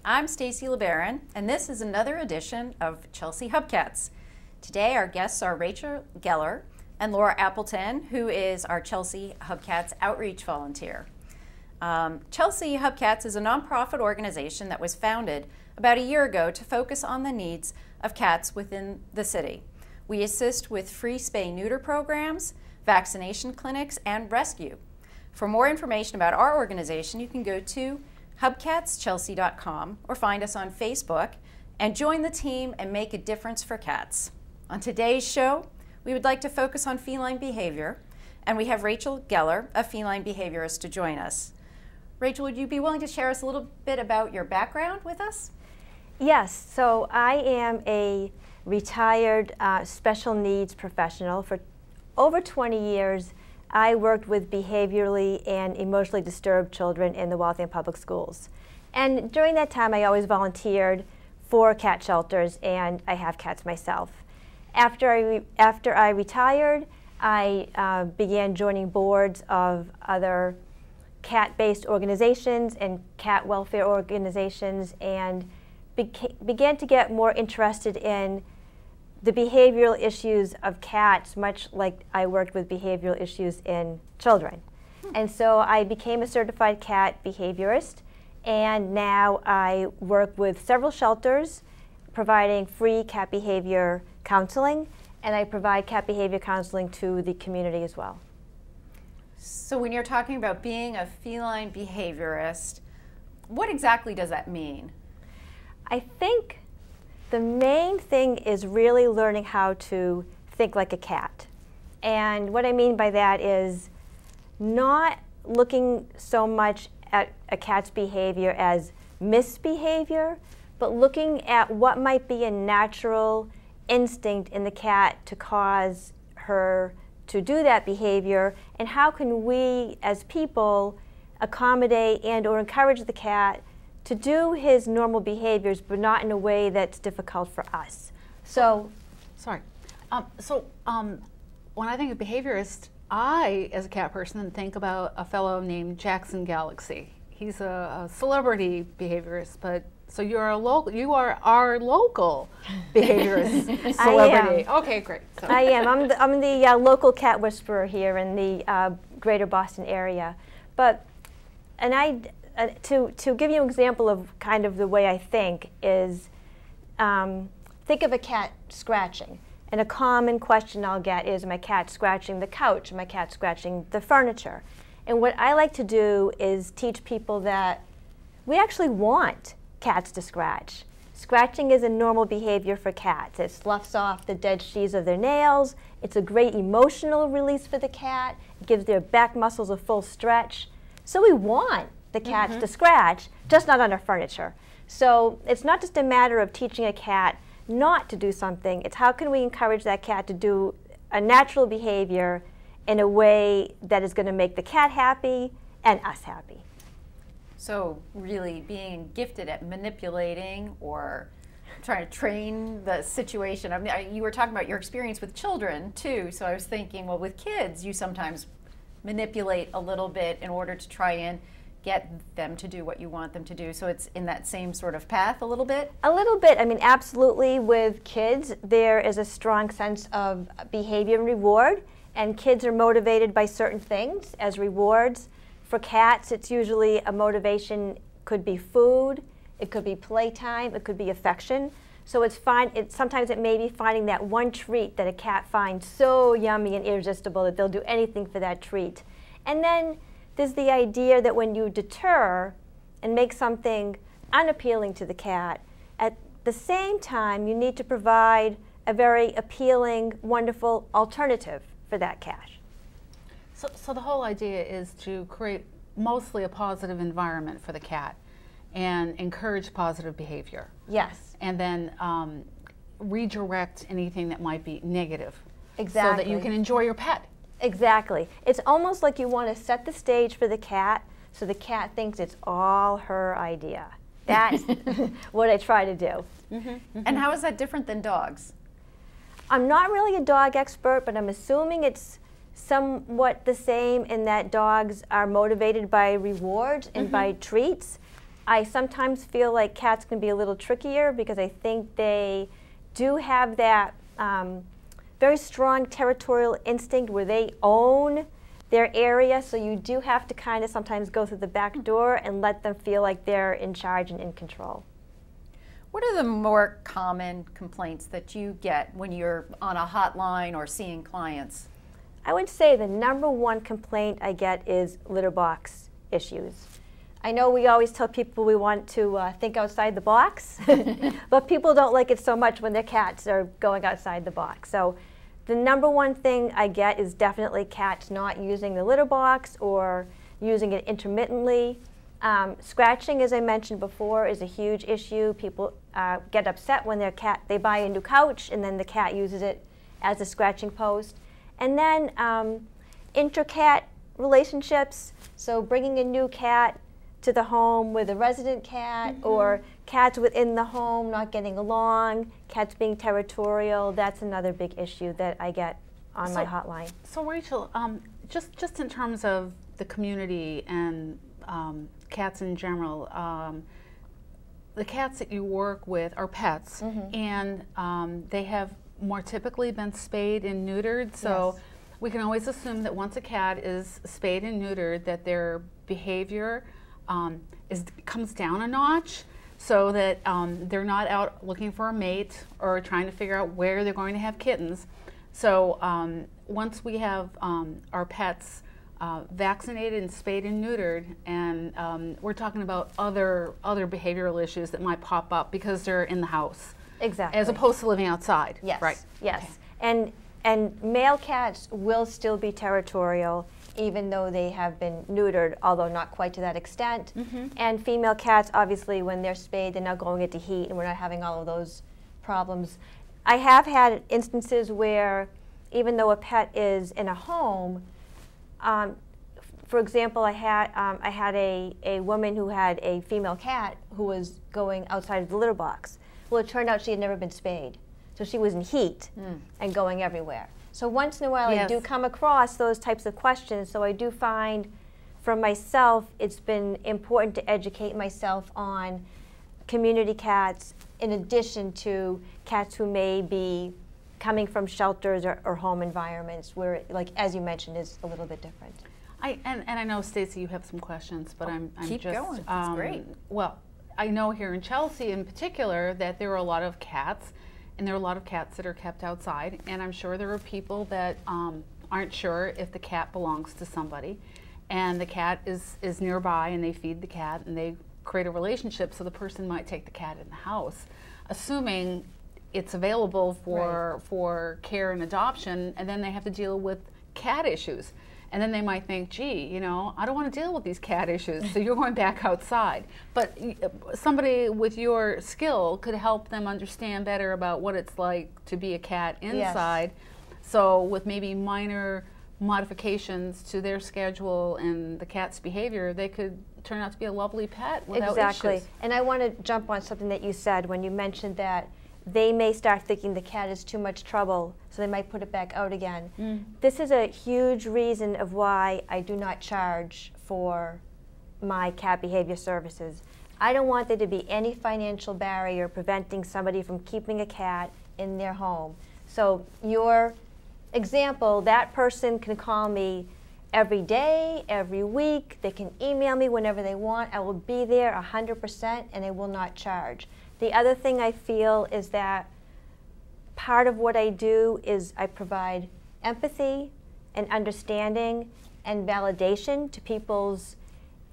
I'm Stacy LeBaron, and this is another edition of Chelsea Hubcats. Today our guests are Rachel Geller and Laura Appleton, who is our Chelsea Hubcats outreach volunteer. Chelsea Hubcats is a nonprofit organization that was founded about a year ago to focus on the needs of cats within the city. We assist with free spay-neuter programs, vaccination clinics, and rescue. For more information about our organization, you can go to hubcatschelsea.com or find us on Facebook and join the team and make a difference for cats. On today's show, we would like to focus on feline behavior, and we have Rachel Geller, a feline behaviorist, to join us. Rachel, would you be willing to share us a little bit about your background with us? Yes, so I am a retired special needs professional. For over 20 years, I worked with behaviorally and emotionally disturbed children in the Waltham Public Schools. And during that time, I always volunteered for cat shelters, and I have cats myself. After I retired, I began joining boards of other cat-based organizations and cat welfare organizations, and began to get more interested in the behavioral issues of cats, much like I worked with behavioral issues in children. And so I became a certified cat behaviorist, and now I work with several shelters providing free cat behavior counseling, and I provide cat behavior counseling to the community as well. So when you're talking about being a feline behaviorist, what exactly does that mean? I think the main thing is really learning how to think like a cat. And what I mean by that is not looking so much at a cat's behavior as misbehavior, but looking at what might be a natural instinct in the cat to cause her to do that behavior, and how can we as people accommodate and or encourage the cat to do his normal behaviors, but not in a way that's difficult for us. So, when I think of behaviorist, I, as a cat person, think about a fellow named Jackson Galaxy. He's a celebrity behaviorist, but so you are our local behaviorist celebrity. Okay, great. So. I am. I'm the local cat whisperer here in the greater Boston area, to give you an example of kind of the way I think is, think of a cat scratching. And a common question I'll get is, my cat scratching the couch? My cat scratching the furniture? And what I like to do is teach people that we actually want cats to scratch. Scratching is a normal behavior for cats. It sloughs off the dead sheaths of their nails. It's a great emotional release for the cat. It gives their back muscles a full stretch. So we want the cats to scratch, just not on our furniture. So it's not just a matter of teaching a cat not to do something, it's how can we encourage that cat to do a natural behavior in a way that is going to make the cat happy and us happy. So really being gifted at manipulating or trying to train the situation. I mean, you were talking about your experience with children too, so I was thinking, well, with kids you sometimes manipulate a little bit in order to try and get them to do what you want them to do. So it's in that same sort of path a little bit? A little bit. I mean, absolutely. With kids, there is a strong sense of behavior and reward, and kids are motivated by certain things as rewards. For cats, it's usually a motivation, could be food, it could be playtime, it could be affection. So sometimes it may be finding that one treat that a cat finds so yummy and irresistible that they'll do anything for that treat. And then there's the idea that when you deter and make something unappealing to the cat, at the same time you need to provide a very appealing, wonderful alternative for that cat. So the whole idea is to create mostly a positive environment for the cat and encourage positive behavior. Yes. And then redirect anything that might be negative. Exactly. So that you can enjoy your pet. Exactly. It's almost like you want to set the stage for the cat so the cat thinks it's all her idea. That's what I try to do. And how is that different than dogs? I'm not really a dog expert, but I'm assuming it's somewhat the same in that dogs are motivated by rewards and by treats. I sometimes feel like cats can be a little trickier because I think they do have that very strong territorial instinct where they own their area, so you do have to kind of sometimes go through the back door and let them feel like they're in charge and in control. What are the more common complaints that you get when you're on a hotline or seeing clients? I would say the #1 complaint I get is litter box issues. I know we always tell people we want to think outside the box, but people don't like it so much when their cats are going outside the box. So the #1 thing I get is definitely cats not using the litter box or using it intermittently. Scratching, as I mentioned before, is a huge issue. People get upset when they buy a new couch and then the cat uses it as a scratching post. And then intra-cat relationships, so bringing a new cat to the home with a resident cat, or cats within the home not getting along, cats being territorial. That's another big issue that I get on my hotline. So Rachel, just in terms of the community and cats in general, the cats that you work with are pets, and they have more typically been spayed and neutered, so Yes. we can always assume that once a cat is spayed and neutered, that their behavior comes down a notch, so that they're not out looking for a mate or trying to figure out where they're going to have kittens. So once we have our pets vaccinated and spayed and neutered, and we're talking about other behavioral issues that might pop up because they're in the house. Exactly. As opposed to living outside. Yes. Right. Yes. Okay. And male cats will still be territorial even though they have been neutered, although not quite to that extent. And female cats, obviously, when they're spayed, they're not going into heat, and we're not having all of those problems. I have had instances where, even though a pet is in a home, for example, I had a woman who had a female cat who was going outside of the litter box. Well, it turned out she had never been spayed, so she was in heat and going everywhere. So once in a while, I do come across those types of questions. So I do find, for myself, it's been important to educate myself on community cats, in addition to cats who may be coming from shelters or home environments, where, like as you mentioned, is a little bit different. And I know, Stacy, you have some questions, but I'm keep just going. That's great. Well, I know here in Chelsea, in particular, that there are a lot of cats. And there are a lot of cats that are kept outside, and I'm sure there are people that aren't sure if the cat belongs to somebody, and the cat is nearby, and they feed the cat, and they create a relationship, so the person might take the cat in the house, assuming it's available for care and adoption, and then they have to deal with cat issues. And then they might think, gee, you know, I don't want to deal with these cat issues, so you're going back outside. But somebody with your skill could help them understand better about what it's like to be a cat inside. Yes. So with maybe minor modifications to their schedule and the cat's behavior, they could turn out to be a lovely pet without issues. And I want to jump on something that you said when you mentioned that they may start thinking the cat is too much trouble, so they might put it back out again. This is a huge reason of why I do not charge for my cat behavior services. I don't want there to be any financial barrier preventing somebody from keeping a cat in their home. So your example, that person can call me every day, every week. They can email me whenever they want. I will be there 100%, and I will not charge. The other thing I feel is that part of what I do is I provide empathy and understanding and validation to people's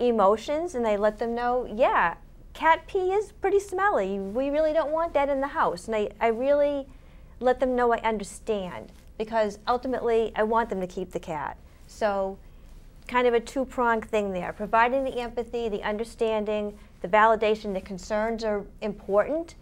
emotions, and I let them know, yeah, cat pee is pretty smelly. We really don't want that in the house. And I really let them know I understand, because ultimately I want them to keep the cat. So kind of a two-pronged thing there, providing the empathy, the understanding, the validation, the concerns are important,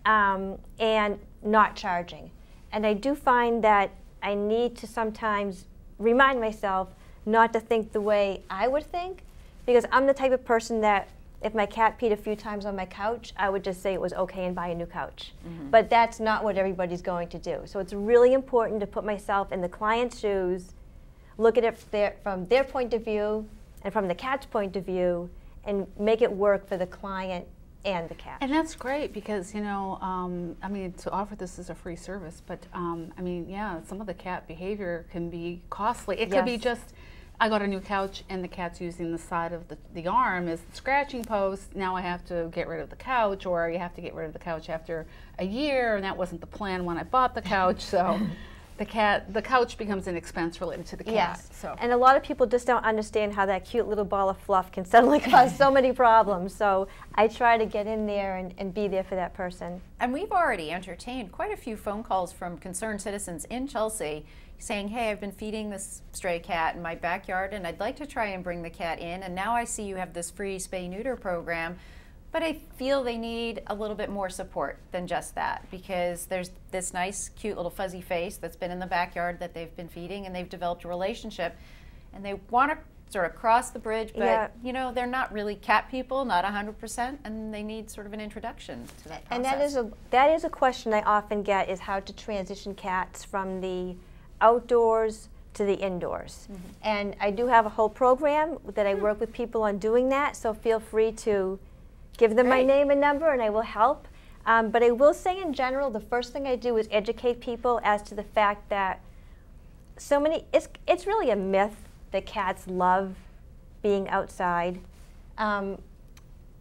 and not charging. And I do find that I need to sometimes remind myself not to think the way I would think, because I'm the type of person that if my cat peed a few times on my couch, I would just say it was okay and buy a new couch. But that's not what everybody's going to do. So it's really important to put myself in the client's shoes, look at it from their point of view and from the cat's point of view, and make it work for the client and the cat. And that's great because, you know, I mean, to offer this as a free service, but I mean, yeah, some of the cat behavior can be costly. It could be just, I got a new couch and the cat's using the side of the arm as the scratching post. Now I have to get rid of the couch, or you have to get rid of the couch after a year, and that wasn't the plan when I bought the couch. So the couch becomes an expense related to the cat. Yes. So. And a lot of people just don't understand how that cute little ball of fluff can suddenly cause so many problems. So I try to get in there and be there for that person. And we've already entertained quite a few phone calls from concerned citizens in Chelsea saying, hey, I've been feeding this stray cat in my backyard and I'd like to try and bring the cat in, and now I see you have this free spay-neuter program, but I feel they need a little bit more support than just that, because there's this nice, cute little fuzzy face that's been in the backyard that they've been feeding, and they've developed a relationship, and they want to sort of cross the bridge, but you know, they're not really cat people, not 100%, and they need sort of an introduction to that process. And that is a question I often get, is how to transition cats from the outdoors to the indoors. And I do have a whole program that I work with people on doing that, so feel free to give them my name and number and I will help. But I will say in general, the first thing I do is educate people as to the fact that it's really a myth that cats love being outside.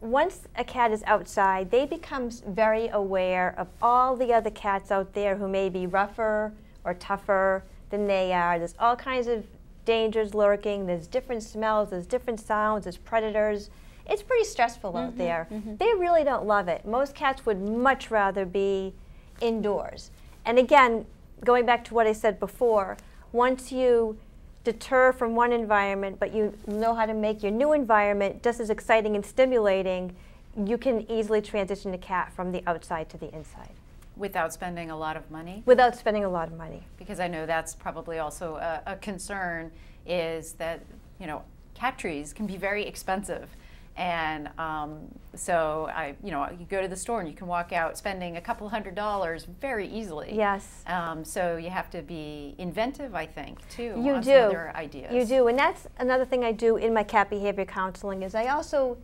Once a cat is outside, they become very aware of all the other cats out there who may be rougher or tougher than they are. There's all kinds of dangers lurking. There's different smells, there's different sounds, there's predators. It's pretty stressful out there. They really don't love it. Most cats would much rather be indoors. And again, going back to what I said before, once you deter from one environment, but you know how to make your new environment just as exciting and stimulating, you can easily transition a cat from the outside to the inside. Without spending a lot of money? Without spending a lot of money. Because I know that's probably also a concern, is that, you know, cat trees can be very expensive. And so you go to the store and you can walk out spending a couple $100s very easily. Yes. So you have to be inventive, I think, too. You on do. Some other ideas. You do, and that's another thing I do in my cat behavior counseling, is I also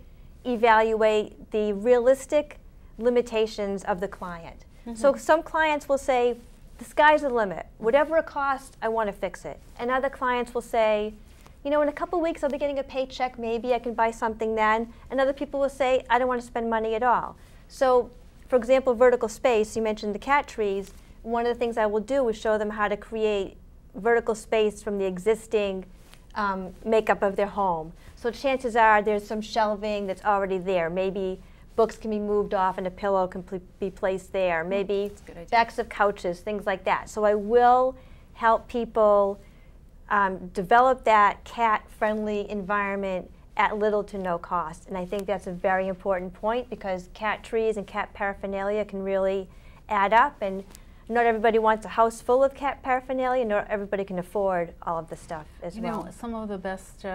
evaluate the realistic limitations of the client. So some clients will say, the sky's the limit. Whatever it costs, I want to fix it. And other clients will say, you know, in a couple of weeks I'll be getting a paycheck, maybe I can buy something then. And other people will say, I don't want to spend money at all. So, for example, vertical space, you mentioned the cat trees. One of the things I will do is show them how to create vertical space from the existing makeup of their home. So chances are there's some shelving that's already there. Maybe books can be moved off and a pillow can be placed there. Maybe backs of couches, things like that. So I will help people develop that cat-friendly environment at little to no cost. And I think that's a very important point, because cat trees and cat paraphernalia can really add up, and not everybody wants a house full of cat paraphernalia, not everybody can afford all of the stuff as well. You know, some of the best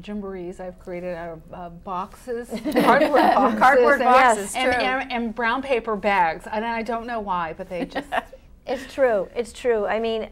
gymborees I've created out of boxes, cardboard boxes, and brown paper bags. And I don't know why, but they just... It's true. It's true. I mean,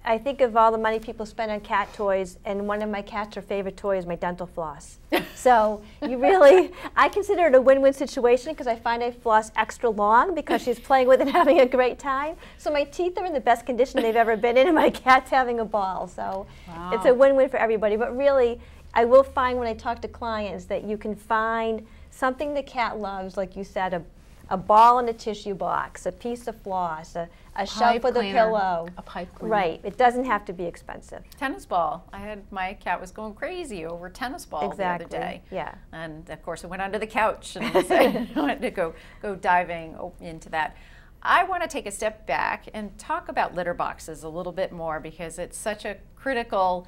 I think of all the money people spend on cat toys, and one of my cats' her favorite toy is my dental floss. So you really, I consider it a win-win situation, because I find I floss extra long because she's playing with it and having a great time. So my teeth are in the best condition they've ever been in, and my cat's having a ball. So it's a win-win for everybody. But really, I will find when I talk to clients that you can find something the cat loves, like you said, a ball in a tissue box, a piece of floss, a shelf with a pillow. A pipe cleaner. Right. It doesn't have to be expensive. Tennis ball. My cat was going crazy over tennis ball the other day. Yeah. And of course it went under the couch, and I wanted to go diving into that. I want to take a step back and talk about litter boxes a little bit more, because it's such a critical,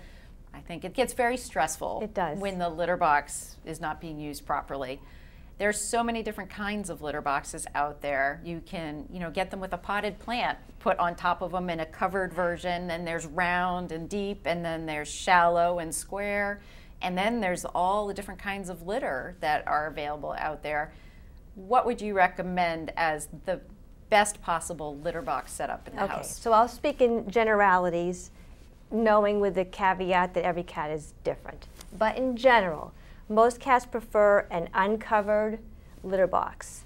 I think it gets very stressful. It does. When the litter box is not being used properly. There's so many different kinds of litter boxes out there. You can, get them with a potted plant put on top of them in a covered version, and there's round and deep, and then there's shallow and square, and then there's all the different kinds of litter that are available out there. What would you recommend as the best possible litter box setup in the house? So I'll speak in generalities, knowing with the caveat that every cat is different. But in general, most cats prefer an uncovered litter box.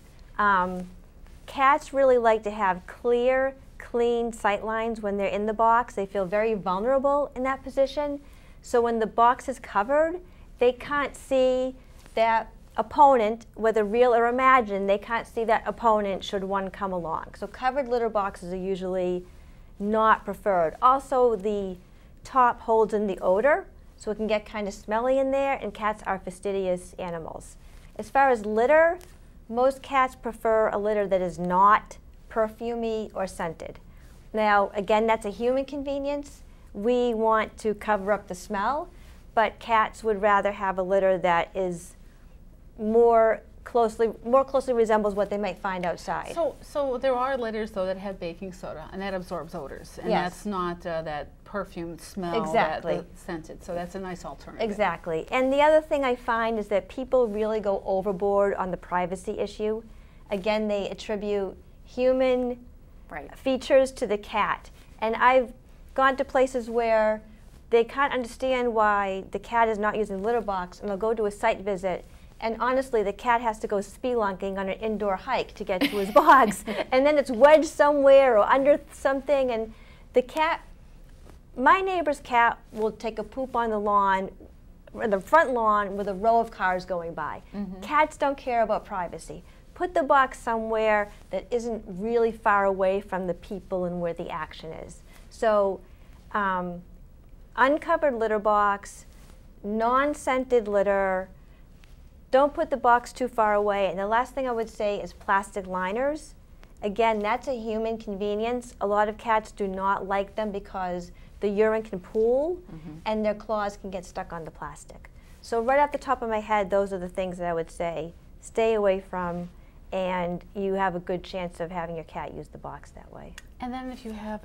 Cats really like to have clear, clean sight lines when they're in the box. They feel very vulnerable in that position. So when the box is covered, they can't see that opponent, whether real or imagined, they can't see that opponent should one come along. So covered litter boxes are usually not preferred. Also, the top holds in the odor, so it can get kind of smelly in there, and cats are fastidious animals. As far as litter, most cats prefer a litter that is not perfumey or scented. Now, again, that's a human convenience. We want to cover up the smell, but cats would rather have a litter that is more closely resembles what they might find outside. So there are litters though that have baking soda, and that absorbs odors, and yes. that's not that perfumed smell, exactly. that scented. So that's a nice alternative. Exactly. And the other thing I find is that people really go overboard on the privacy issue. Again, they attribute human features to the cat, and I've gone to places where they can't understand why the cat is not using the litter box, and they'll go to a site visit. And honestly, the cat has to go spelunking on an indoor hike to get to his box. And then it's wedged somewhere or under something. And the cat, my neighbor's cat will take a poop on the lawn, or the front lawn with a row of cars going by. Mm-hmm. Cats don't care about privacy. Put the box somewhere that isn't really far away from the people and where the action is. So uncovered litter box, non-scented litter. Don't put the box too far away. And the last thing I would say is plastic liners. Again, that's a human convenience. A lot of cats do not like them because the urine can pool and their claws can get stuck on the plastic. So right off the top of my head, those are the things that I would say stay away from, and you have a good chance of having your cat use the box that way. And then if you have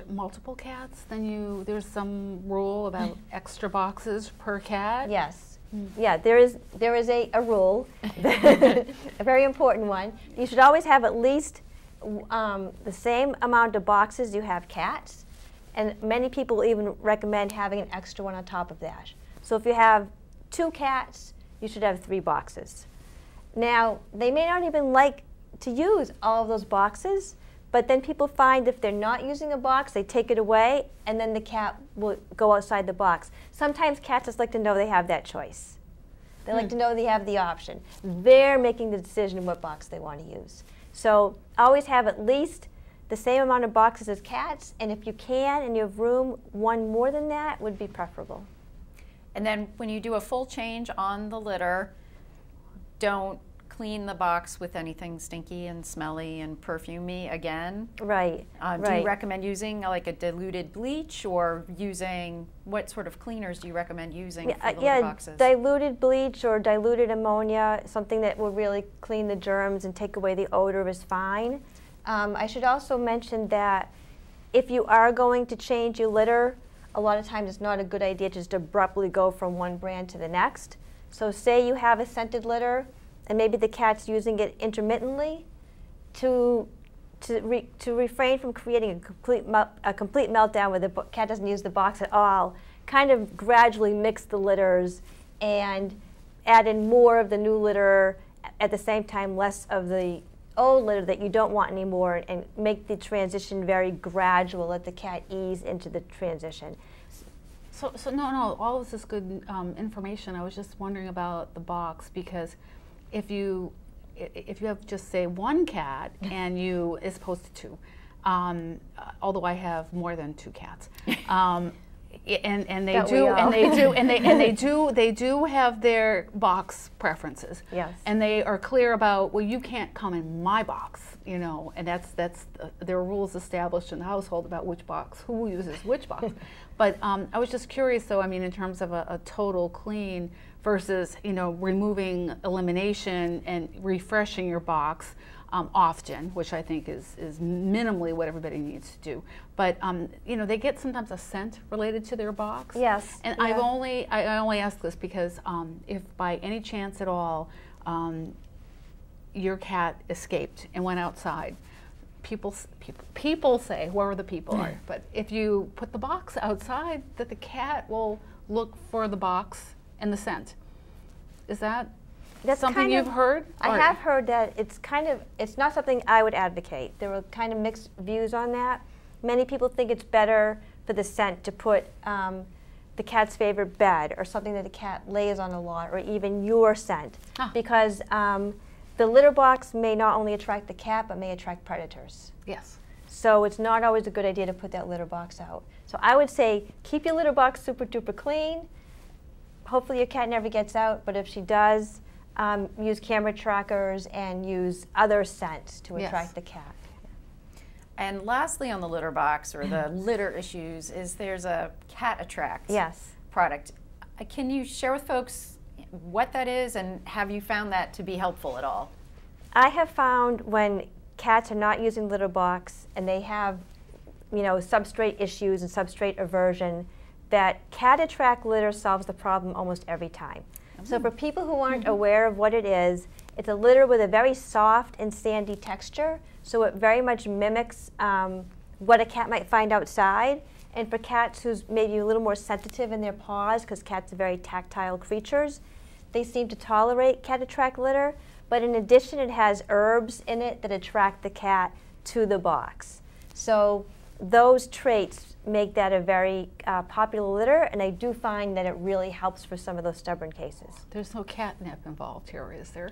multiple cats, then there's some rule about extra boxes per cat? Yes. Yeah, there is a rule, a very important one. You should always have at least the same amount of boxes you have cats, and many people even recommend having an extra one on top of that. So if you have 2 cats, you should have 3 boxes. Now, they may not even like to use all of those boxes, but then people find if they're not using a box, they take it away, and then the cat will go outside the box. Sometimes cats just like to know they have that choice. They like to know they have the option. They're making the decision what box they want to use. So always have at least the same amount of boxes as cats, and if you can and you have room, one more than that would be preferable. And then when you do a full change on the litter, don't clean the box with anything stinky and smelly and perfumey again. Right. Do you recommend using like a diluted bleach, or using, what sort of cleaners do you recommend using for the litter boxes? Diluted bleach or diluted ammonia, something that will really clean the germs and take away the odor is fine. I should also mention that if you are going to change your litter, a lot of times it's not a good idea just to abruptly go from one brand to the next. So say you have a scented litter, and maybe the cat's using it intermittently, to refrain from creating a complete meltdown where the cat doesn't use the box at all. Kind of gradually mix the litters and add in more of the new litter, at the same time less of the old litter that you don't want anymore, and make the transition very gradual. Let the cat ease into the transition. So no, all of this is good information. I was just wondering about the box, because if you have just say 1 cat and you, as opposed to 2, although I have more than 2 cats, and they do have their box preferences. Yes. And they are clear about, well, you can't come in my box, you know, and there are rules established in the household about which box, who uses which box. But I was just curious, though, I mean, in terms of a total clean versus, you know, removing elimination and refreshing your box often, which I think is minimally what everybody needs to do. But you know, they get sometimes a scent related to their box. Yes. And yeah. I only ask this because if by any chance at all your cat escaped and went outside, people say, whoever the people are, but if you put the box outside, that the cat will look for the box and the scent. Is that That's something you've heard? I have heard that it's not something I would advocate. There were kind of mixed views on that. Many people think it's better for the scent to put the cat's favorite bed or something that the cat lays on a lot, or even your scent, because the litter box may not only attract the cat but may attract predators. Yes. So it's not always a good idea to put that litter box out. So I would say keep your litter box super duper clean. Hopefully your cat never gets out, but if she does, use camera trackers and use other scents to attract the cat. And lastly on the litter box or the litter issues is there's a Cat Attract product. Can you share with folks what that is, and have you found that to be helpful at all? I have found when cats are not using litter box and they have, substrate issues and substrate aversion, that Cat Attract litter solves the problem almost every time. So for people who aren't aware of what it is, it's a litter with a very soft and sandy texture, so it very much mimics what a cat might find outside. And for cats who's maybe a little more sensitive in their paws, because cats are very tactile creatures, they seem to tolerate Cat Attract litter. But in addition, it has herbs in it that attract the cat to the box. So those traits make that a very popular litter, and I do find that it really helps for some of those stubborn cases. There's no catnip involved here, is there?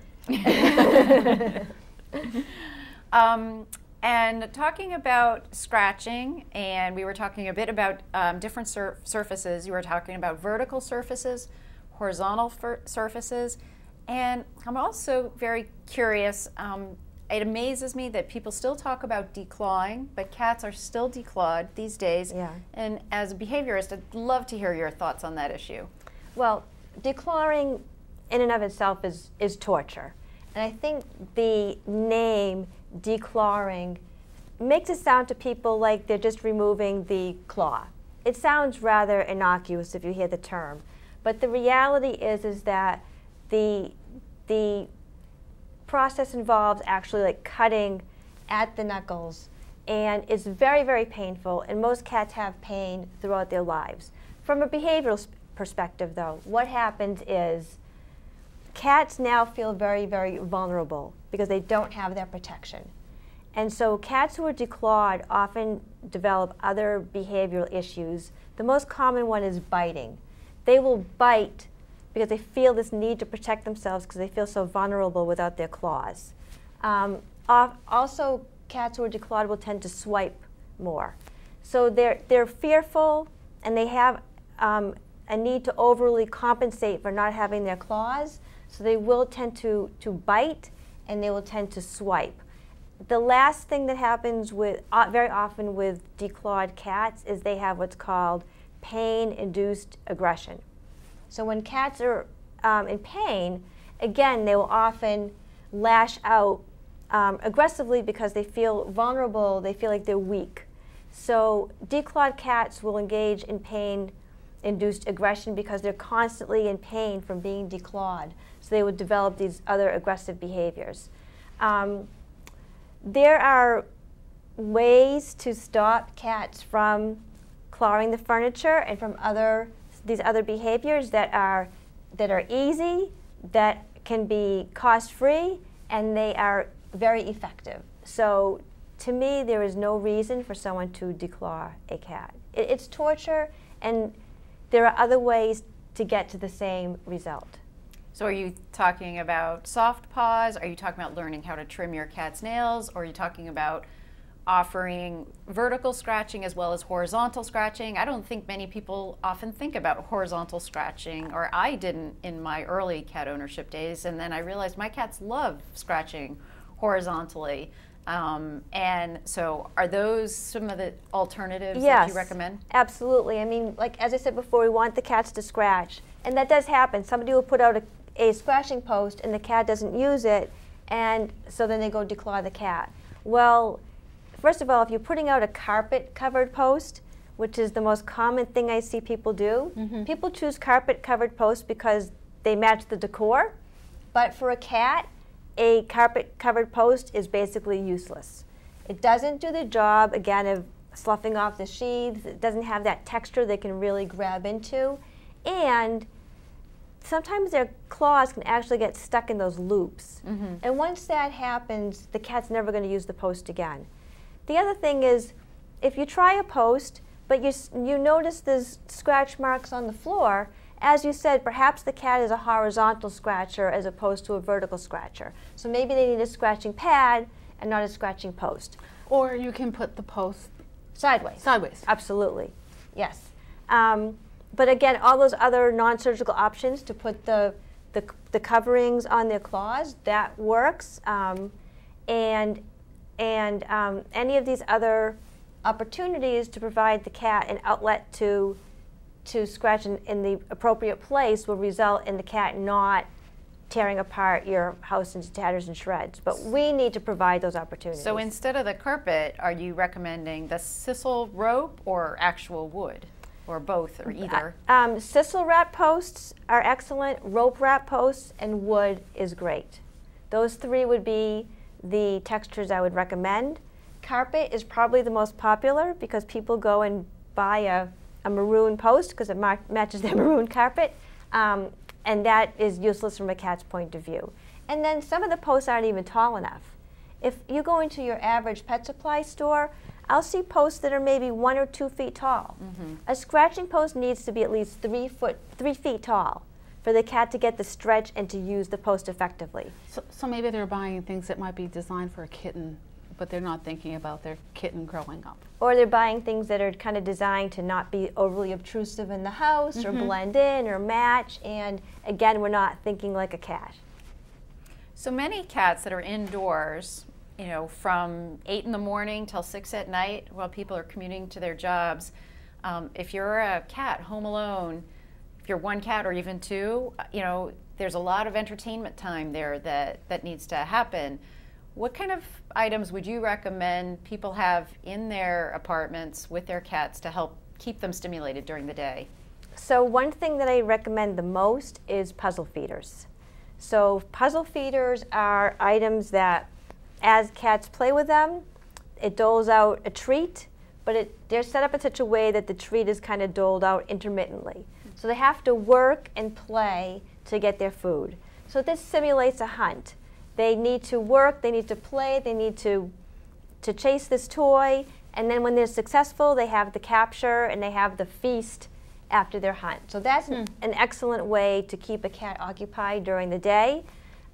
And talking about scratching, and we were talking a bit about different surfaces. You were talking about vertical surfaces, horizontal surfaces, and I'm also very curious. It amazes me that people still talk about declawing, but cats are still declawed these days. Yeah. And as a behaviorist, I'd love to hear your thoughts on that issue. Well, declawing in and of itself is torture. And I think the name declawing makes it sound to people like they're just removing the claw. It sounds rather innocuous if you hear the term. But the reality is that the process involves actually like cutting at the knuckles, and it's very, very painful, and most cats have pain throughout their lives. From a behavioral perspective though, what happens is cats now feel very, very vulnerable because they don't have that protection. And so cats who are declawed often develop other behavioral issues. The most common one is biting. They will bite because they feel this need to protect themselves because they feel so vulnerable without their claws. Also, cats who are declawed will tend to swipe more. So they're fearful, and they have a need to overly compensate for not having their claws, so they will tend to bite, and they will tend to swipe. The last thing that happens very often with declawed cats is they have what's called pain-induced aggression. So when cats are in pain, again, they will often lash out aggressively because they feel vulnerable, they feel like they're weak. So declawed cats will engage in pain-induced aggression because they're constantly in pain from being declawed. So they would develop these other aggressive behaviors. There are ways to stop cats from clawing the furniture and from these other behaviors that are easy, that can be cost-free, and they are very effective. So to me, there is no reason for someone to declaw a cat. It's torture, and there are other ways to get to the same result. So are you talking about soft paws? Are you talking about learning how to trim your cat's nails? Or are you talking about offering vertical scratching as well as horizontal scratching? I don't think many people often think about horizontal scratching, or I didn't in my early cat ownership days, and then I realized my cats love scratching horizontally. And so are those some of the alternatives that you recommend? Absolutely. I mean, like as I said before, we want the cats to scratch, and that does happen. Somebody will put out a scratching post and the cat doesn't use it, and so then they go declaw the cat. Well, first of all, if you're putting out a carpet-covered post, which is the most common thing I see people do, people choose carpet-covered posts because they match the decor. But for a cat, a carpet-covered post is basically useless. It doesn't do the job, again, of sloughing off the sheaths. It doesn't have that texture they can really grab into. And sometimes their claws can actually get stuck in those loops. And once that happens, the cat's never going to use the post again. The other thing is, if you try a post, but you notice there's scratch marks on the floor, as you said, perhaps the cat is a horizontal scratcher as opposed to a vertical scratcher. So maybe they need a scratching pad and not a scratching post. Or you can put the post Sideways. sideways. Absolutely, yes. But again, all those other non-surgical options to put the coverings on their claws, that works. And any of these other opportunities to provide the cat an outlet to scratch in the appropriate place will result in the cat not tearing apart your house into tatters and shreds. But we need to provide those opportunities. So instead of the carpet, are you recommending the sisal rope or actual wood? Or both, or either? Sisal wrap posts are excellent, rope wrap posts, and wood is great. Those three would be the textures I would recommend. Carpet is probably the most popular because people go and buy a maroon post because it matches their maroon carpet, and that is useless from a cat's point of view. And then some of the posts aren't even tall enough. If you go into your average pet supply store, I'll see posts that are maybe 1 or 2 feet tall. A scratching post needs to be at least 3 feet tall for the cat to get the stretch and to use the post effectively. So maybe they're buying things that might be designed for a kitten, but they're not thinking about their kitten growing up. Or they're buying things that are kind of designed to not be overly obtrusive in the house or blend in or match, and again, we're not thinking like a cat. So many cats that are indoors, you know, from 8 in the morning till 6 at night while people are commuting to their jobs. If you're a cat home alone, if you're one cat or even two, you know, there's a lot of entertainment time there that needs to happen. What kind of items would you recommend people have in their apartments with their cats to help keep them stimulated during the day? So one thing that I recommend the most is puzzle feeders. So puzzle feeders are items that, as cats play with them, it doles out a treat, but they're set up in such a way that the treat is kind of doled out intermittently. So they have to work and play to get their food. So this simulates a hunt. They need to work, they need to play, they need to chase this toy, and then when they're successful, they have the capture and they have the feast after their hunt. So that's an excellent way to keep a cat occupied during the day.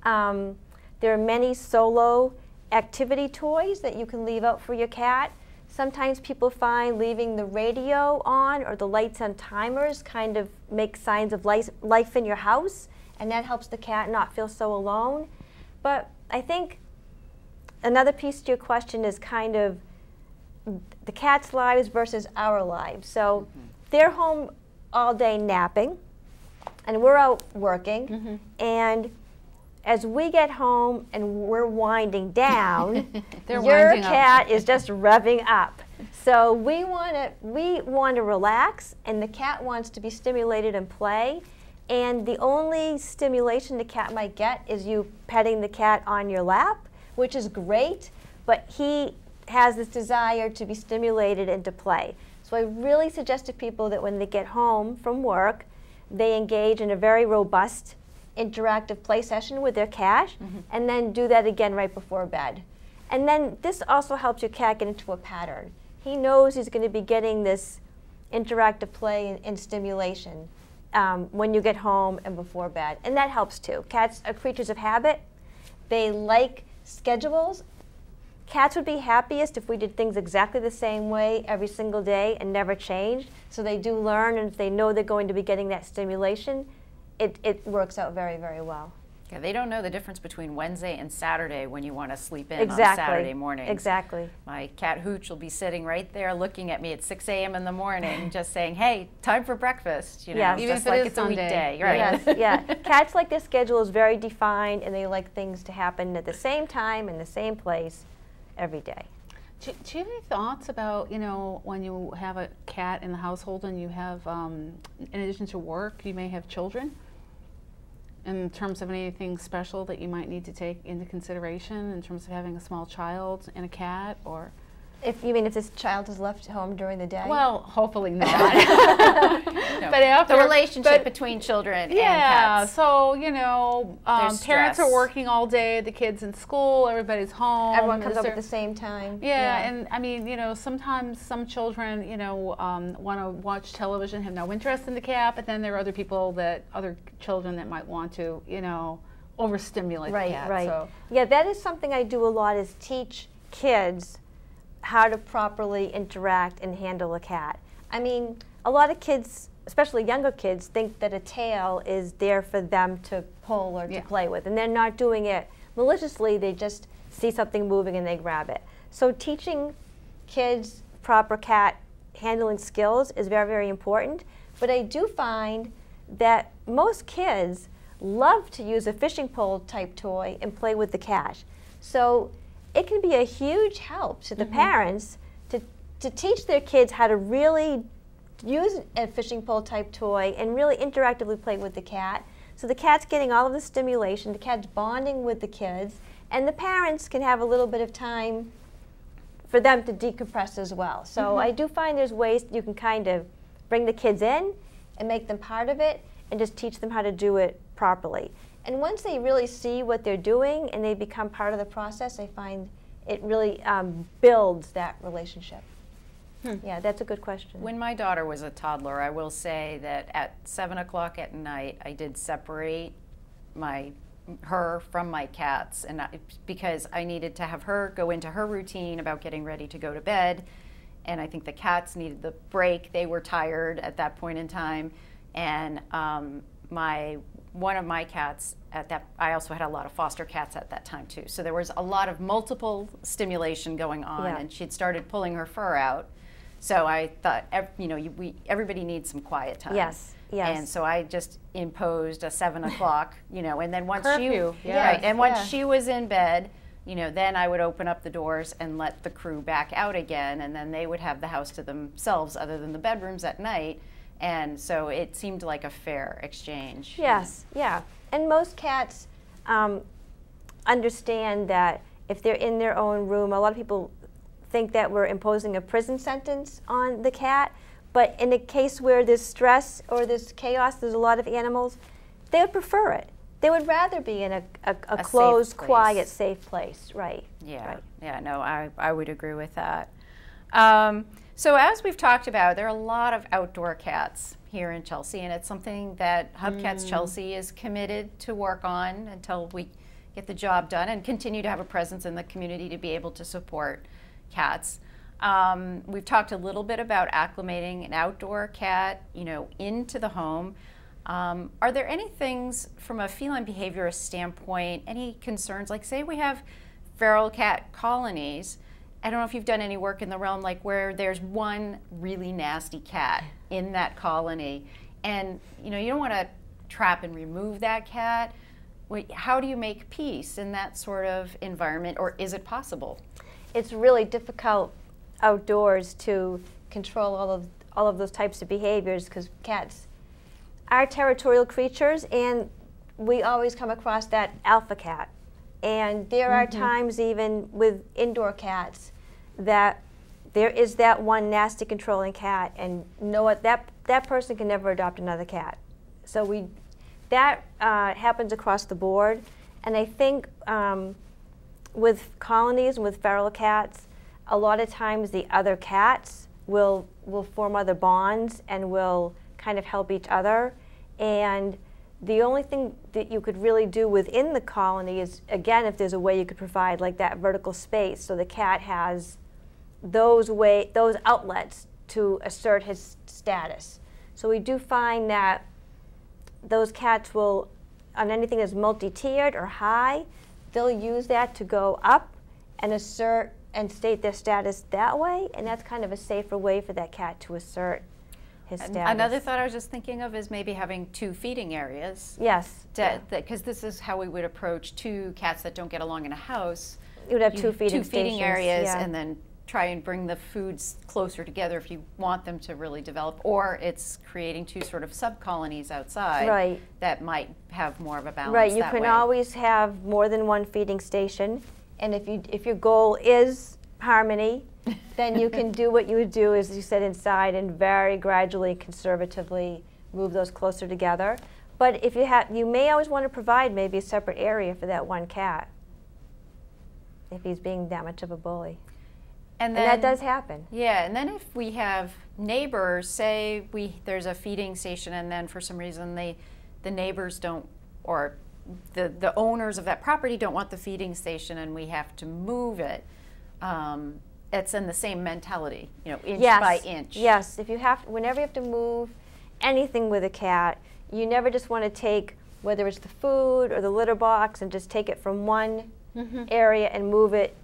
There are many solo activity toys that you can leave out for your cat. Sometimes people find leaving the radio on or the lights on timers kind of make signs of life in your house, and that helps the cat not feel so alone. But I think another piece to your question is kind of the cat's lives versus our lives. So they're home all day napping, and we're out working, and as we get home and we're winding down, your cat is just revving up. So we want to relax, and the cat wants to be stimulated and play. And the only stimulation the cat might get is you petting the cat on your lap, which is great, but he has this desire to be stimulated and to play. So I really suggest to people that when they get home from work, they engage in a very robust interactive play session with their cat, and then do that again right before bed. And then this also helps your cat get into a pattern. He knows he's going to be getting this interactive play and stimulation when you get home and before bed, and that helps too. Cats are creatures of habit. They like schedules. Cats would be happiest if we did things exactly the same way every single day and never changed. So they do learn, and if they know they're going to be getting that stimulation, it works out very, very well. Yeah, they don't know the difference between Wednesday and Saturday when you want to sleep in Exactly. on Saturday morning. Exactly. My cat Hooch will be sitting right there looking at me at 6 a.m. in the morning just saying, hey, time for breakfast, you know, Yes. Even just if it like is it's a Sunday. weekday. Right. Yes, yeah. Cats like their schedule is very defined, and they like things to happen at the same time in the same place every day. Do you have any thoughts about, you know, when you have a cat in the household and you have, in addition to work, you may have children? In terms of anything special that you might need to take into consideration in terms of having a small child and a cat, or? If you mean if this child is left home during the day? Well, hopefully not. No. But after The relationship between children and cats. So, you know, There's parents stress. are working all day, the kids in school, everybody's home. Everyone comes Is over there- at the same time. Yeah, and I mean, you know, sometimes some children, you know, want to watch television, have no interest in the cat, but then there are other children that might want to, you know, overstimulate the cat. Right. So. Yeah, that is something I do a lot, is teach kids how to properly interact and handle a cat. I mean, a lot of kids, especially younger kids, think that a tail is there for them to pull or to play with, and they're not doing it maliciously. They just see something moving and they grab it. So teaching kids proper cat handling skills is very, very important. But I do find that most kids love to use a fishing pole type toy and play with the cat. So it can be a huge help to the parents to teach their kids how to really use a fishing pole type toy and really interactively play with the cat. So the cat's getting all of the stimulation, the cat's bonding with the kids, and the parents can have a little bit of time for them to decompress as well. So I do find there's ways you can kind of bring the kids in and make them part of it and just teach them how to do it properly. And once they really see what they're doing and they become part of the process, I find it really builds that relationship. Yeah, that's a good question. When my daughter was a toddler, I will say that at 7 o'clock at night, I did separate her from my cats, and because I needed to have her go into her routine about getting ready to go to bed, and I think the cats needed the break. They were tired at that point in time, and one of my cats I also had a lot of foster cats at that time too. So there was a lot of multiple stimulation going on, and she'd started pulling her fur out. So I thought, you know, everybody needs some quiet time. Yes. And so I just imposed a 7 o'clock, you know, and then once Curfew, she was in bed, you know, then I would open up the doors and let the crew back out again, and then they would have the house to themselves other than the bedrooms at night. And so it seemed like a fair exchange. Yes, yeah. And most cats understand that if they're in their own room, a lot of people think that we're imposing a prison sentence on the cat, but in a case where there's stress or there's chaos, there's a lot of animals, they would prefer it. They would rather be in a closed, quiet, safe place, right? Yeah, right. Yeah, no, I would agree with that. So as we've talked about, there are a lot of outdoor cats here in Chelsea, and it's something that Hubcats Chelsea is committed to work on until we get the job done and continue to have a presence in the community to be able to support cats. We've talked a little bit about acclimating an outdoor cat, you know, into the home. Are there any things from a feline behaviorist standpoint, any concerns? Like, say we have feral cat colonies. I don't know if you've done any work in the realm, like where there's one really nasty cat in that colony, and you know, you don't want to trap and remove that cat. How do you make peace in that sort of environment, or is it possible? It's really difficult outdoors to control all of those types of behaviors, because cats are territorial creatures, and we always come across that alpha cat. And there are times even with indoor cats that there is that one nasty controlling cat, and you know what, that person can never adopt another cat. So that happens across the board, and I think with colonies and with feral cats, a lot of times the other cats will form other bonds and will kind of help each other. And the only thing that you could really do within the colony is, again, if there's a way you could provide like that vertical space so the cat has those outlets to assert his status. So we do find that those cats will, on anything that's multi-tiered or high, they'll use that to go up and assert and state their status that way, and that's kind of a safer way for that cat to assert his status. Another thought I was just thinking of is maybe having 2 feeding areas. Yes. Because this is how we would approach 2 cats that don't get along in a house. You would have 2 feeding stations, areas, yeah. And then try and bring the foods closer together if you want them to really develop. Or it's creating 2 sort of sub-colonies outside, right, that might have more of a balance. Right, you can always have more than 1 feeding station. And if your goal is harmony, then you can do what you would do, as you said, inside and very gradually, conservatively move those closer together. But if you may always want to provide maybe a separate area for that one cat if he's being that much of a bully. And that does happen. Yeah, and then if we have neighbors, say there's a feeding station, and then for some reason the neighbors don't, or the owners of that property don't want the feeding station, and we have to move it. It's in the same mentality, you know, inch by inch. Yes, whenever you have to move anything with a cat, you never just want to take, whether it's the food or the litter box, and just take it from one area and move it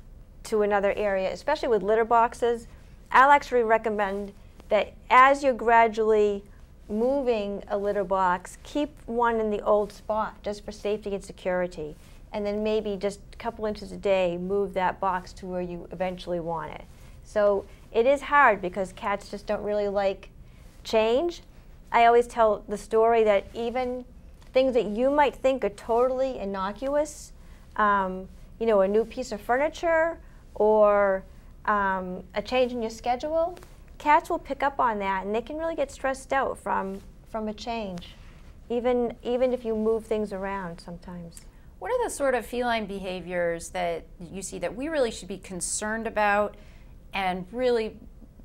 to another area, especially with litter boxes. I'll actually recommend that as you're gradually moving a litter box, keep one in the old spot just for safety and security, and then maybe just a couple inches a day move that box to where you eventually want it. So it is hard because cats just don't really like change. I always tell the story that even things that you might think are totally innocuous, you know, a new piece of furniture or a change in your schedule, cats will pick up on that, and they can really get stressed out from a change, even if you move things around sometimes. What are the sort of feline behaviors that you see that we really should be concerned about and really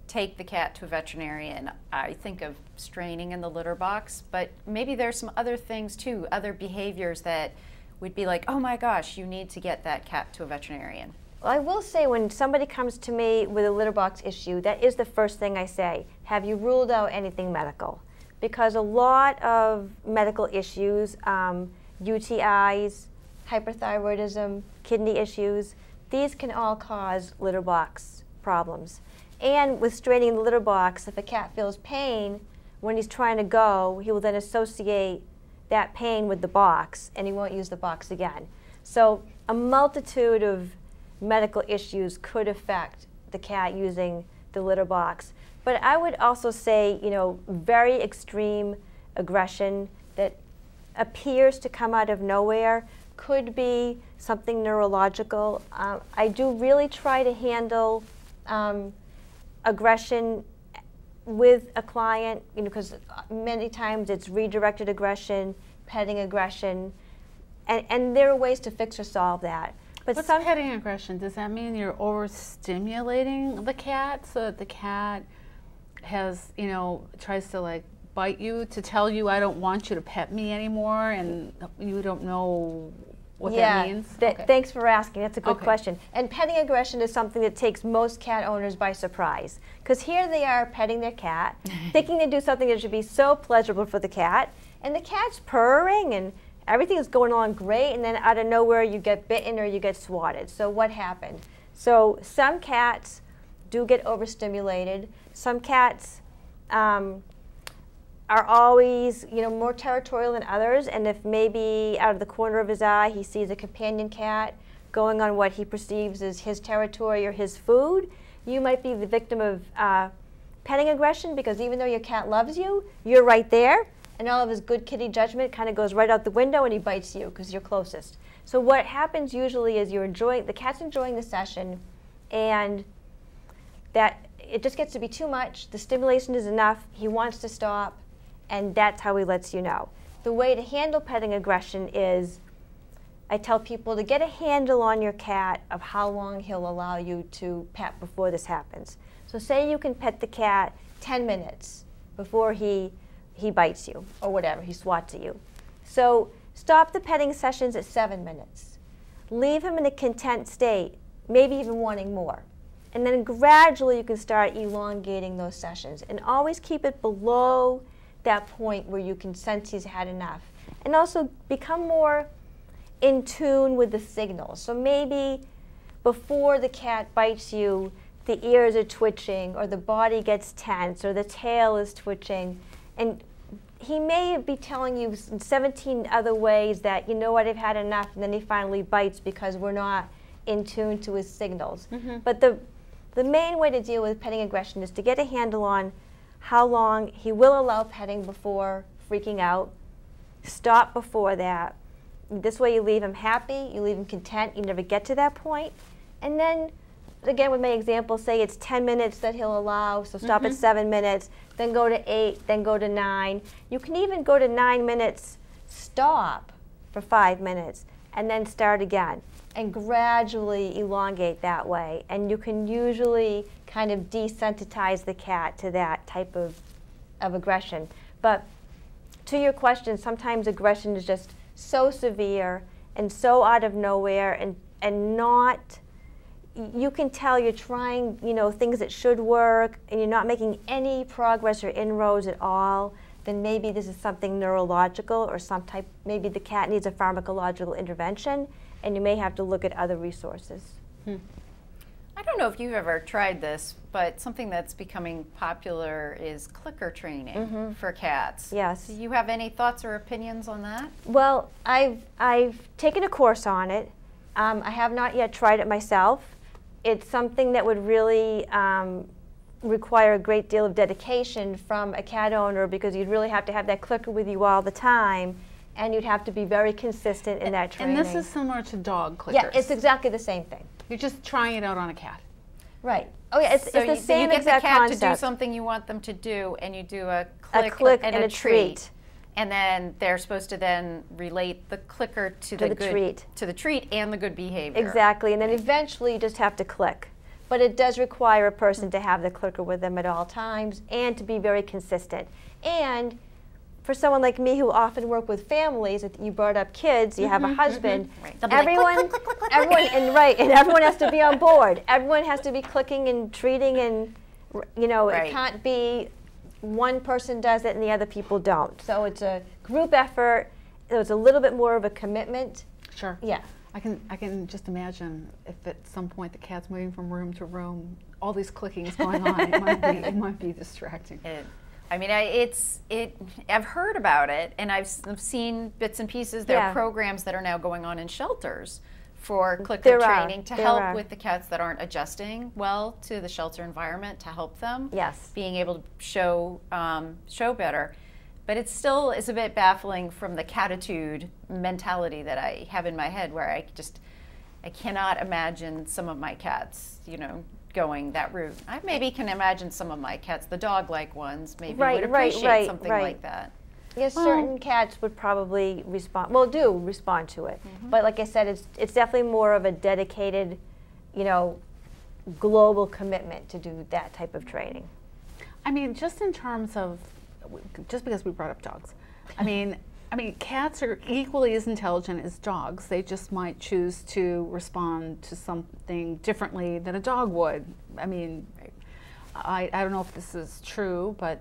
take the cat to a veterinarian? I think of straining in the litter box, but maybe there's some other things too, other behaviors that would be like, oh my gosh, you need to get that cat to a veterinarian. Well, I will say when somebody comes to me with a litter box issue, that is the first thing I say. Have you ruled out anything medical? Because a lot of medical issues, UTIs, hyperthyroidism, kidney issues, these can all cause litter box problems. And with straining the litter box, if a cat feels pain when he's trying to go, he will then associate that pain with the box, and he won't use the box again. So a multitude of medical issues could affect the cat using the litter box. But I would also say, you know, very extreme aggression that appears to come out of nowhere could be something neurological. I do really try to handle aggression with a client, you know, because many times it's redirected aggression, petting aggression, and there are ways to fix or solve that. But what's petting aggression? Does that mean you're overstimulating the cat so that the cat has, you know, tries to like bite you to tell you I don't want you to pet me anymore, and you don't know what that means? Okay. Thanks for asking. That's a good question. And petting aggression is something that takes most cat owners by surprise. Because here they are petting their cat, thinking to do something that should be so pleasurable for the cat, and the cat's purring and everything is going on great, and then out of nowhere you get bitten or you get swatted. So what happened? So some cats do get overstimulated. Some cats are always, you know, more territorial than others, and if maybe out of the corner of his eye he sees a companion cat going on what he perceives as his territory or his food, you might be the victim of petting aggression, because even though your cat loves you, you're right there, and all of his good kitty judgment kind of goes right out the window and he bites you because you're closest. So what happens usually is the cat's enjoying the session, and that it just gets to be too much, the stimulation is enough, he wants to stop, and that's how he lets you know. The way to handle petting aggression is, I tell people to get a handle on your cat of how long he'll allow you to pet before this happens. So say you can pet the cat 10 minutes before he bites you, or whatever, he swats at you. So stop the petting sessions at 7 minutes. Leave him in a content state, maybe even wanting more. And then gradually you can start elongating those sessions, and always keep it below that point where you can sense he's had enough. And also become more in tune with the signals. So maybe before the cat bites you, the ears are twitching, or the body gets tense, or the tail is twitching. And he may be telling you in 17 other ways that, you know what, I've had enough, and then he finally bites because we're not in tune to his signals. But the main way to deal with petting aggression is to get a handle on how long he will allow petting before freaking out. Stop before that. This way you leave him happy, you leave him content, you never get to that point. And then again, with my example, say it's 10 minutes that he'll allow, so stop at 7 minutes, then go to 8, then go to 9. You can even go to 9 minutes, stop for 5 minutes, and then start again, and gradually elongate that way. And you can usually kind of desensitize the cat to that type of aggression. But to your question, sometimes aggression is just so severe and so out of nowhere, and not, you can tell you're trying, things that should work, and you're not making any progress or inroads at all, then maybe this is something neurological or maybe the cat needs a pharmacological intervention, and you may have to look at other resources. I don't know if you've ever tried this, but something that's becoming popular is clicker training for cats. Yes. Do you have any thoughts or opinions on that? Well, I've taken a course on it. I have not yet tried it myself. It's something that would really require a great deal of dedication from a cat owner, because you'd really have to have that clicker with you all the time, and you'd have to be very consistent in that training. And this is similar to dog clickers. Yeah, it's exactly the same thing. You're just trying it out on a cat. Right. Oh yeah, it's the same exact concept. So you get the cat to do something you want them to do, and you do a click and a treat. And then they're supposed to then relate the clicker to the treat and the good behavior. Exactly, and then eventually you just have to click. But it does require a person to have the clicker with them at all times and to be very consistent. And for someone like me who often work with families, if you brought up kids, you have a husband, Right. everyone has to be on board. Everyone has to be clicking and treating, and it can't be one person does it and the other people don't. So it's a group effort. It's a little bit more of a commitment. Sure. Yeah. I can just imagine if at some point the cat's moving from room to room, all these clickings going on, it might be distracting. I've heard about it, and I've seen bits and pieces. There are programs that are now going on in shelters for clicker training to help with the cats that aren't adjusting well to the shelter environment, to help them being able to show better. But it still is a bit baffling from the catitude mentality that I have in my head, where I cannot imagine some of my cats, going that route. I maybe can imagine some of my cats, the dog-like ones, maybe would appreciate something like that. Yes, certain cats would probably do respond to it. But like I said, it's definitely more of a dedicated, global commitment to do that type of training. I mean, just in terms of, just because we brought up dogs, I mean, cats are equally as intelligent as dogs. They just might choose to respond to something differently than a dog would. I mean, I don't know if this is true, but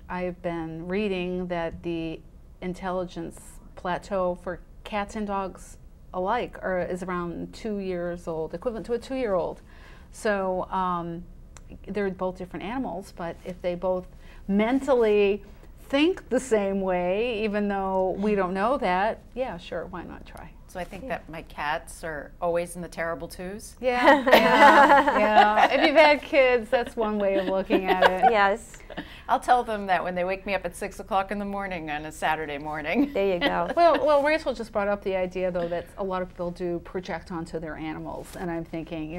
I've been reading that the intelligence plateau for cats and dogs alike is around 2 years old, equivalent to a 2-year-old. So they're both different animals, but if they both mentally think the same way, even though we don't know that, yeah, sure, why not try? So I think that my cats are always in the terrible twos. Yeah, yeah. If you've had kids, that's one way of looking at it. Yes. I'll tell them that when they wake me up at 6 o'clock in the morning on a Saturday morning. There you go. Well, Rachel just brought up the idea, though, that a lot of people do project onto their animals, and I'm thinking,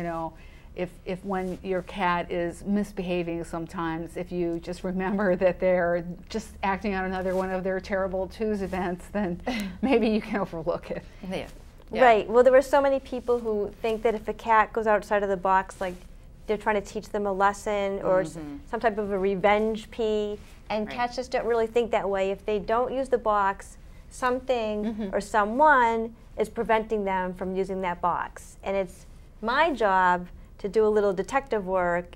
if when your cat is misbehaving sometimes, if you just remember that they're just acting out another one of their terrible twos events, then maybe you can overlook it. Yeah. Right. Well, there were so many people who think that if a cat goes outside of the box, like they're trying to teach them a lesson or some type of a revenge pee, and cats just don't really think that way. If they don't use the box, something or someone is preventing them from using that box. And it's my job to do a little detective work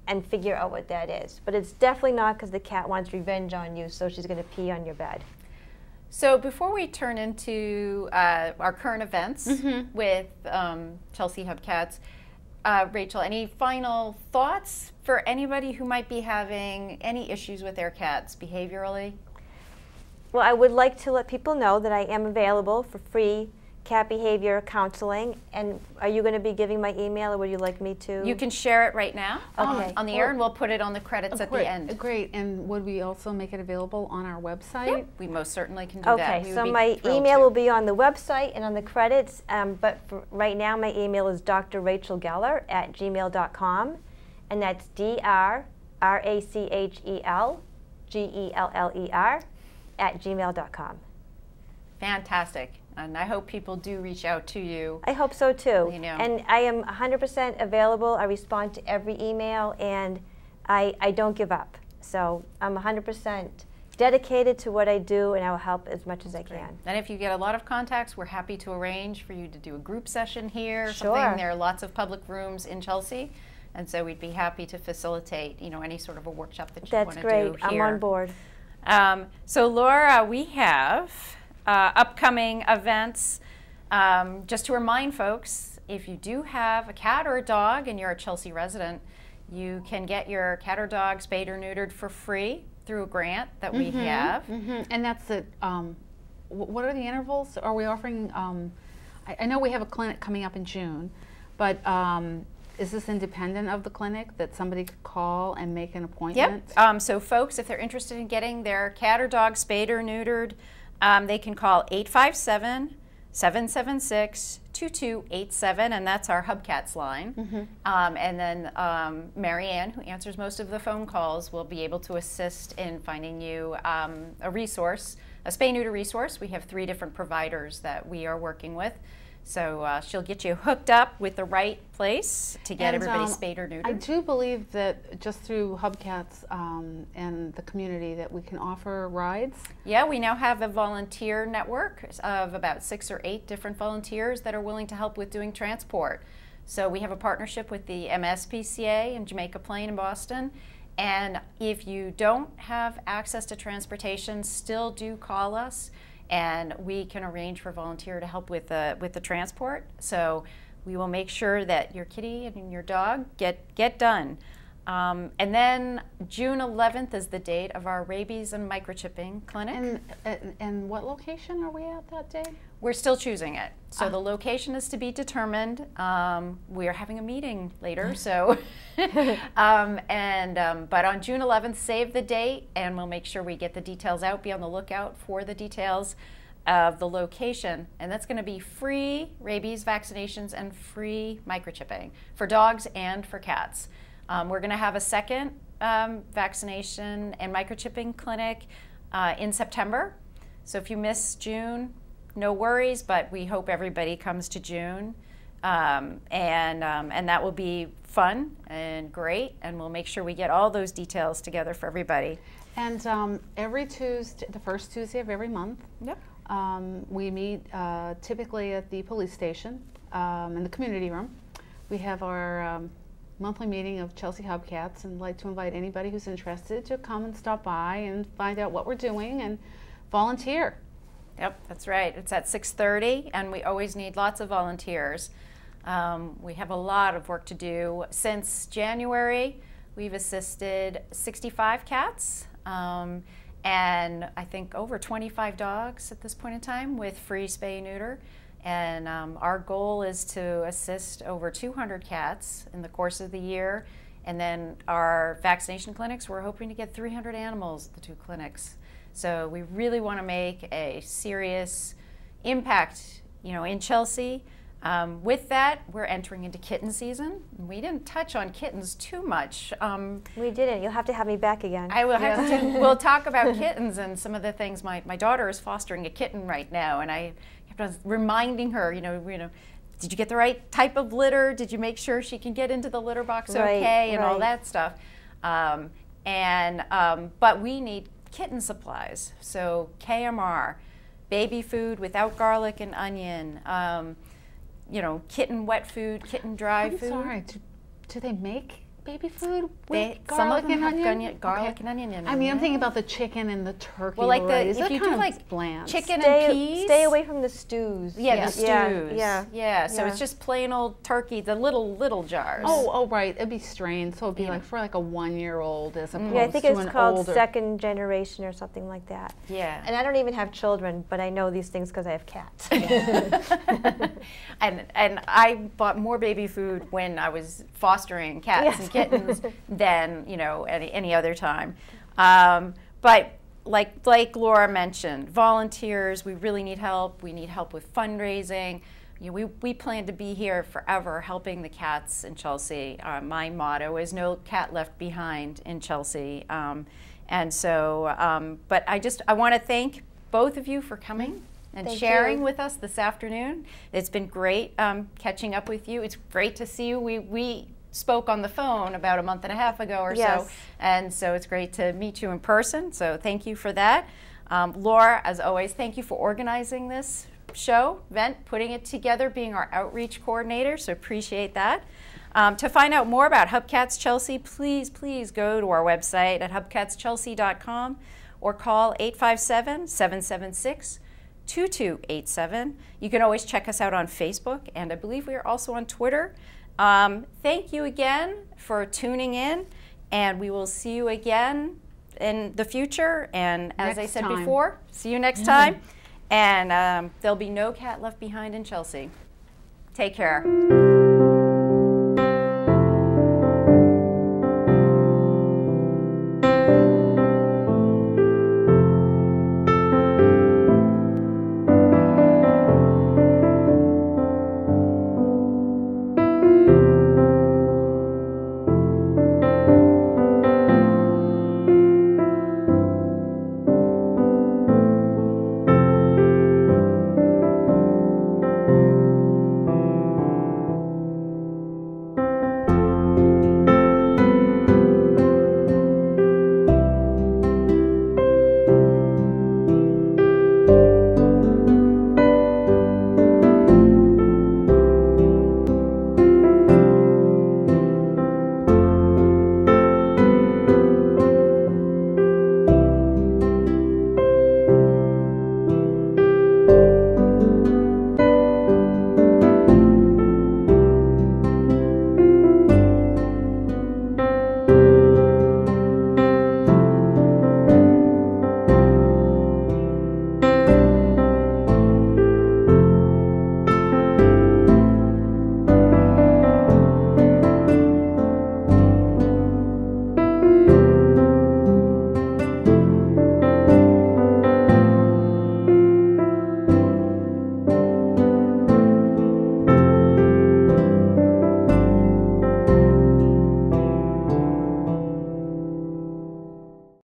and figure out what that is. But it's definitely not because the cat wants revenge on you, so she's going to pee on your bed. So before we turn into our current events with Chelsea Hubcats, Rachel, any final thoughts for anybody who might be having any issues with their cats behaviorally? Well, I would like to let people know that I am available for free cat behavior counseling. And are you going to be giving my email, or would you like me to? You can share it right now Okay. on the air, and we'll put it on the credits at the end. Great. And would we also make it available on our website? Yep, we most certainly can do that. Okay, so my email will be on the website and on the credits, but for right now my email is drrachelgeller@gmail.com, and that's drrachelgeller@gmail.com. Fantastic. And I hope people do reach out to you. I hope so too. You know. And I am 100% available. I respond to every email, and I don't give up. So I'm 100% dedicated to what I do, and I will help as much as I can. And if you get a lot of contacts, we're happy to arrange for you to do a group session here. Sure. Something. There are lots of public rooms in Chelsea, and so we'd be happy to facilitate, any sort of a workshop that you want to do here. That's great. I'm on board. So Laura, we have upcoming events. Just to remind folks, if you do have a cat or a dog and you're a Chelsea resident, you can get your cat or dog spayed or neutered for free through a grant that we have. And that's it. What are the intervals? Are we offering? I know we have a clinic coming up in June, but is this independent of the clinic that somebody could call and make an appointment? Yep. So folks, if they're interested in getting their cat or dog spayed or neutered, they can call 857-776-2287, and that's our Hubcats line. And then Mary Ann, who answers most of the phone calls, will be able to assist in finding you a resource, a spay-neuter resource. We have 3 different providers that we are working with. So she'll get you hooked up with the right place to get everybody spayed or neutered. I do believe that just through Hubcats and the community that we can offer rides. Yeah, we now have a volunteer network of about 6 or 8 different volunteers that are willing to help with doing transport. So we have a partnership with the MSPCA in Jamaica Plain in Boston. And if you don't have access to transportation, still do call us, and we can arrange for a volunteer to help with the transport. So we will make sure that your kitty and your dog get done. And then June 11th is the date of our rabies and microchipping clinic. And what location are we at that day? We're still choosing it. So the location is to be determined. We are having a meeting later, so but on June 11th, save the date, and we'll make sure we get the details out. Be on the lookout for the details of the location, and that's going to be free rabies vaccinations and free microchipping for dogs and for cats. We're going to have a second vaccination and microchipping clinic in September. So if you miss June, no worries, but we hope everybody comes to June, and that will be fun and great, and we'll make sure we get all those details together for everybody. And every Tuesday, the first Tuesday of every month, we meet typically at the police station in the community room. We have our monthly meeting of Chelsea Hubcats, and like to invite anybody who's interested to come and stop by and find out what we're doing and volunteer. Yep, that's right. It's at 6:30, and we always need lots of volunteers. We have a lot of work to do. Since January, we've assisted 65 cats, and I think over 25 dogs at this point in time with free spay and neuter. And our goal is to assist over 200 cats in the course of the year. And then our vaccination clinics, we're hoping to get 300 animals at the 2 clinics. So we really want to make a serious impact, in Chelsea. With that, we're entering into kitten season. We didn't touch on kittens too much. We didn't. You'll have to have me back again. I will have to. We'll talk about kittens and some of the things. My daughter is fostering a kitten right now, and I kept reminding her, did you get the right type of litter? Did you make sure she can get into the litter box okay, and all that stuff? But we need kitten supplies. So KMR, baby food without garlic and onion. Kitten wet food, kitten dry food. Sorry, do they make baby food They, with some of garlic them and have onion? garlic and onion in them. I mean, I'm yeah. thinking about the chicken and the turkey. Well, like rice. if you do like bland. chicken and peas. Stay away from the stews. Yeah, the stews. Yeah. So it's just plain old turkey, the little jars. Oh, right. It'd be strained, so it'd be like for like a 1-year-old as opposed Yeah, I think to it's an called older. second generation or something like that. Yeah. And I don't even have children, but I know these things because I have cats. and I bought more baby food when I was fostering cats and kittens than any other time. But like Laura mentioned, volunteers, we really need help. We need help with fundraising. We plan to be here forever helping the cats in Chelsea. My motto is no cat left behind in Chelsea. And so, but I want to thank both of you for coming and sharing with us this afternoon. It's been great catching up with you. It's great to see you. We spoke on the phone about a month and a half ago or so, and so it's great to meet you in person. So thank you for that. Laura, as always, thank you for organizing this event, putting it together, being our outreach coordinator, so appreciate that. To find out more about Hubcats Chelsea, please go to our website at hubcatschelsea.com or call 857-776-2287. You can always check us out on Facebook, and I believe we are also on Twitter. Thank you again for tuning in, and we will see you again in the future. And as I said before, see you next time. And there'll be no cat left behind in Chelsea. Take care.